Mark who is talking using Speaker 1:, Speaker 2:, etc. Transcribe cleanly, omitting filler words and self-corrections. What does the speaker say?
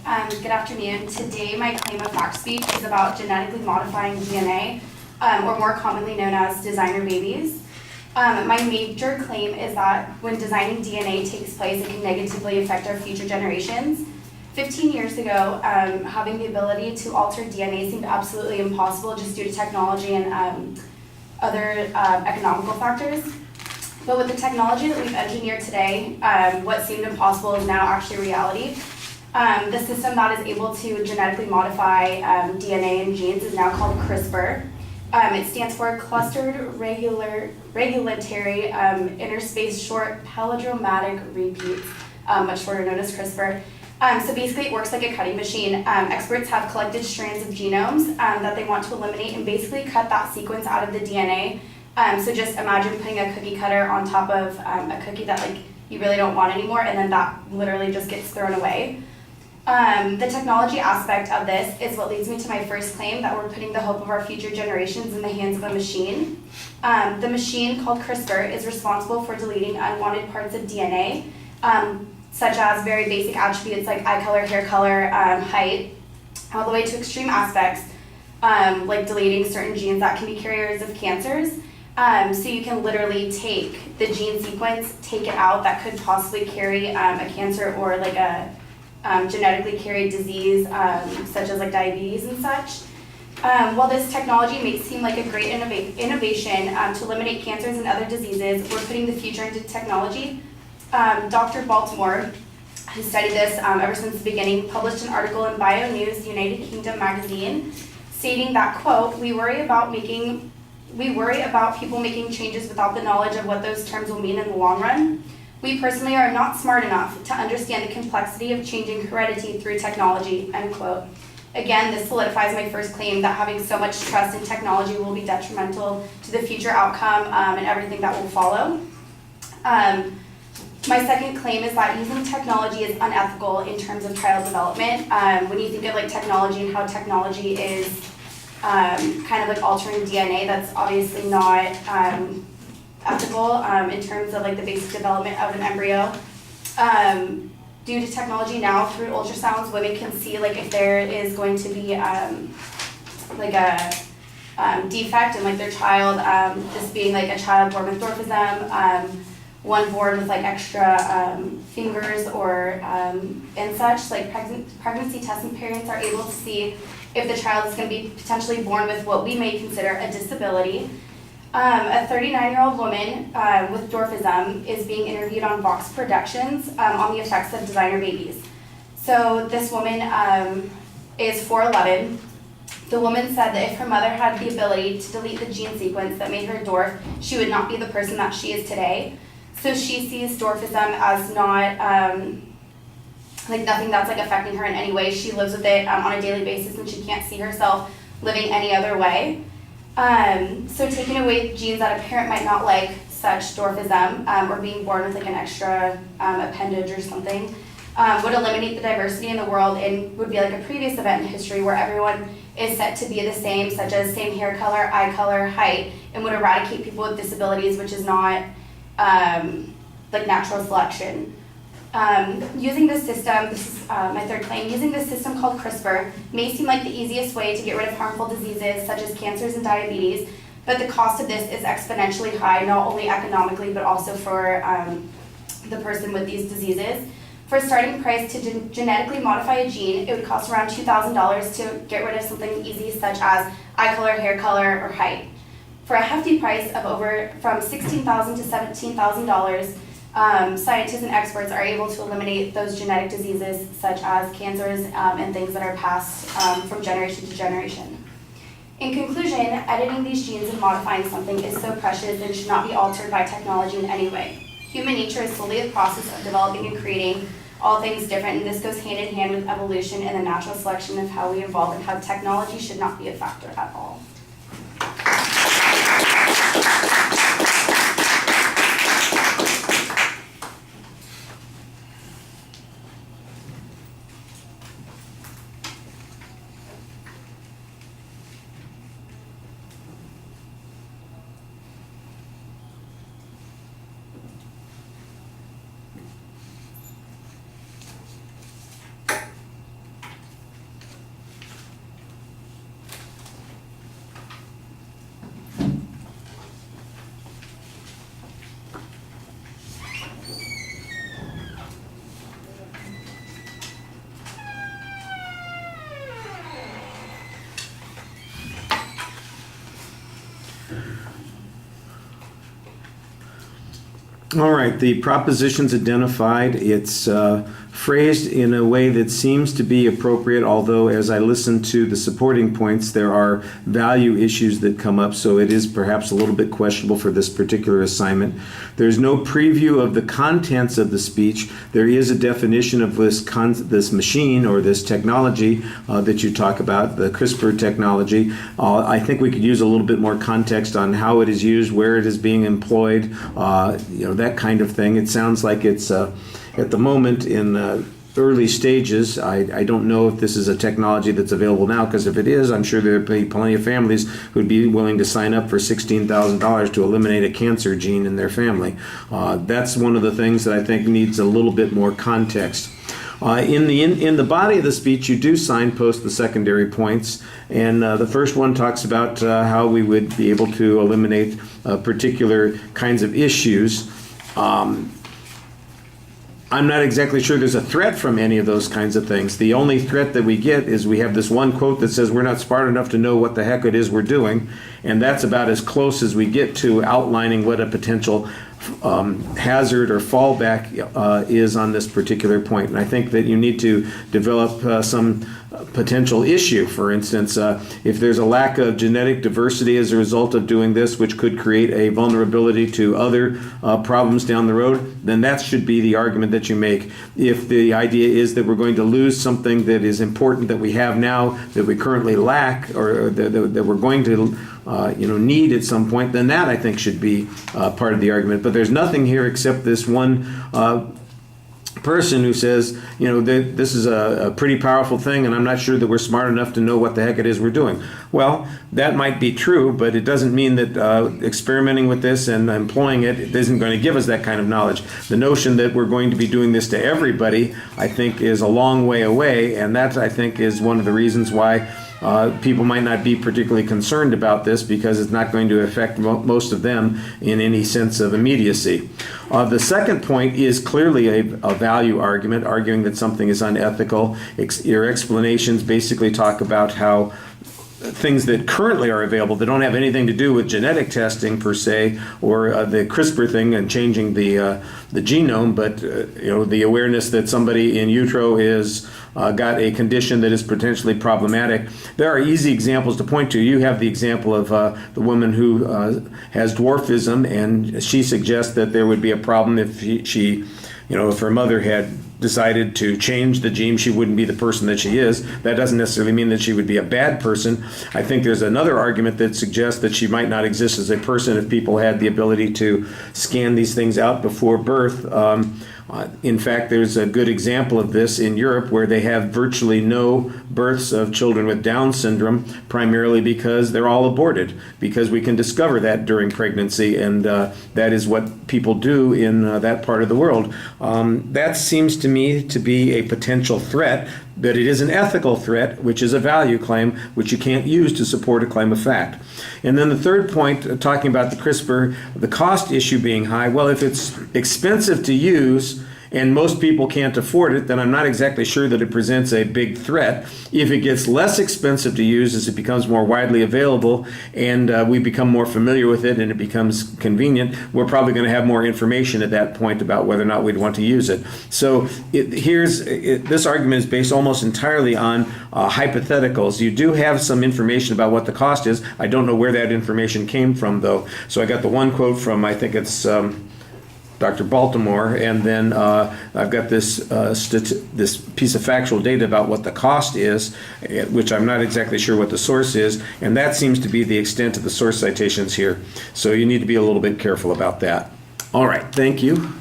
Speaker 1: Good afternoon. Today my claim of fact speech is about genetically modifying DNA, or more commonly known as designer babies. My major claim is that when designing DNA takes place, it can negatively affect our future generations. 15 years ago, having the ability to alter DNA seemed absolutely impossible just due to technology and other economical factors. But with the technology that we've engineered today, what seemed impossible is now actually reality. The system that is able to genetically modify DNA and genes is now called CRISPR. It stands for Clustered Regulatory Interspace Short Palindromatic Repeats, much shorter known as CRISPR. So basically it works like a cutting machine. Experts have collected strands of genomes that they want to eliminate and basically cut that sequence out of the DNA. So just imagine putting a cookie cutter on top of a cookie that you really don't want anymore, and then that literally just gets thrown away. The technology aspect of this is what leads me to my first claim, that we're putting the hope of our future generations in the hands of a machine. The machine, called CRISPR, is responsible for deleting unwanted parts of DNA, such as very basic attributes like eye color, hair color, height, all the way to extreme aspects, like deleting certain genes that can be carriers of cancers. So you can literally take the gene sequence, take it out that could possibly carry a cancer or like a genetically carried disease, such as like diabetes and such. While this technology may seem like a great innovation to eliminate cancers and other diseases, we're putting the future into technology. Dr. Baltimore, who studied this ever since the beginning, published an article in BioNews United Kingdom magazine stating that, quote, we worry about people making changes without the knowledge of what those terms will mean in the long run. We personally are not smart enough to understand the complexity of changing heredity through technology, end quote. Again, this solidifies my first claim that having so much trust in technology will be detrimental to the future outcome and everything that will follow. My second claim is that using technology is unethical in terms of child development. When you think of technology and how technology is kind of altering DNA, that's obviously not ethical in terms of the basic development of an embryo. Due to technology now, through ultrasounds, women can see if there is going to be a defect in their child, this being a child born with dwarfism, one born with extra fingers or and such. Pregnancy testing parents are able to see if the child is going to be potentially born with what we may consider a disability. A 39-year-old woman with dwarfism is being interviewed on Vox Productions on the effects of designer babies. So this woman is 4'11". The woman said that if her mother had the ability to delete the gene sequence that made her dwarf, she would not be the person that she is today. So she sees dwarfism as not nothing that's affecting her in any way. She lives with it on a daily basis, and she can't see herself living any other way. So taking away genes that a parent might not like, such dwarfism, or being born with an extra appendage or something, would eliminate the diversity in the world and would be a previous event in history where everyone is set to be the same, such as same hair color, eye color, height, and would eradicate people with disabilities, which is not natural selection. Using this system, this is my third claim, using this system called CRISPR may seem like the easiest way to get rid of harmful diseases such as cancers and diabetes, but the cost of this is exponentially high, not only economically, but also for the person with these diseases. For a starting price to genetically modify a gene, it would cost around $2,000 to get rid of something easy such as eye color, hair color, or height. For a hefty price of from $16,000 to $17,000, scientists and experts are able to eliminate those genetic diseases such as cancers and things that are passed from generation to generation. In conclusion, editing these genes and modifying something is so precious and should not be altered by technology in any way. Human nature is solely a process of developing and creating all things different, and this goes hand in hand with evolution and the natural selection of how we evolve, and how technology should not be a factor at all.
Speaker 2: All right, the proposition's identified. It's phrased in a way that seems to be appropriate, although as I listen to the supporting points, there are value issues that come up, so it is perhaps a little bit questionable for this particular assignment. There's no preview of the contents of the speech. There is a definition of this machine or this technology that you talk about, the CRISPR technology. I think we could use a little bit more context on how it is used, where it is being employed, that kind of thing. It sounds like it's at the moment in early stages. I don't know if this is a technology that's available now, because if it is, I'm sure there would be plenty of families who'd be willing to sign up for $16,000 to eliminate a cancer gene in their family. That's one of the things that I think needs a little bit more context. In the body of the speech, you do signpost the secondary points, and the first one talks about how we would be able to eliminate particular kinds of issues. I'm not exactly sure there's a threat from any of those kinds of things. The only threat that we get is we have this one quote that says we're not smart enough to know what the heck it is we're doing, and that's about as close as we get to outlining what a potential hazard or fallback is on this particular point. And I think that you need to develop some potential issue. For instance, if there's a lack of genetic diversity as a result of doing this, which could create a vulnerability to other problems down the road, then that should be the argument that you make. If the idea is that we're going to lose something that is important that we have now, that we currently lack, or that we're going to need at some point, then that I think should be part of the argument. But there's nothing here except this one person who says, that this is a pretty powerful thing, and I'm not sure that we're smart enough to know what the heck it is we're doing. Well, that might be true, but it doesn't mean that experimenting with this and employing it isn't going to give us that kind of knowledge. The notion that we're going to be doing this to everybody, I think, is a long way away, and that, I think, is one of the reasons why people might not be particularly concerned about this, because it's not going to affect most of them in any sense of immediacy. The second point is clearly a value argument, arguing that something is unethical. Your explanations basically talk about how things that currently are available that don't have anything to do with genetic testing per se, or the CRISPR thing and changing the genome, but the awareness that somebody in utero is got a condition that is potentially problematic. There are easy examples to point to. You have the example of the woman who has dwarfism, and she suggests that there would be a problem if she if her mother had decided to change the gene, she wouldn't be the person that she is. That doesn't necessarily mean that she would be a bad person. I think there's another argument that suggests that she might not exist as a person if people had the ability to scan these things out before birth. In fact, there's a good example of this in Europe, where they have virtually no births of children with Down syndrome, primarily because they're all aborted, because we can discover that during pregnancy, and that is what people do in that part of the world. That seems to me to be a potential threat, but it is an ethical threat, which is a value claim, which you can't use to support a claim of fact. And then the third point, talking about the CRISPR, the cost issue being high, well, if it's expensive to use and most people can't afford it, then I'm not exactly sure that it presents a big threat. If it gets less expensive to use as it becomes more widely available and we become more familiar with it and it becomes convenient, we're probably going to have more information at that point about whether or not we'd want to use it. So this argument is based almost entirely on hypotheticals. You do have some information about what the cost is. I don't know where that information came from, though. So I got the one quote from, I think it's Dr. Baltimore, and then I've got this piece of factual data about what the cost is, which I'm not exactly sure what the source is, and that seems to be the extent of the source citations here. So you need to be a little bit careful about that. All right, thank you.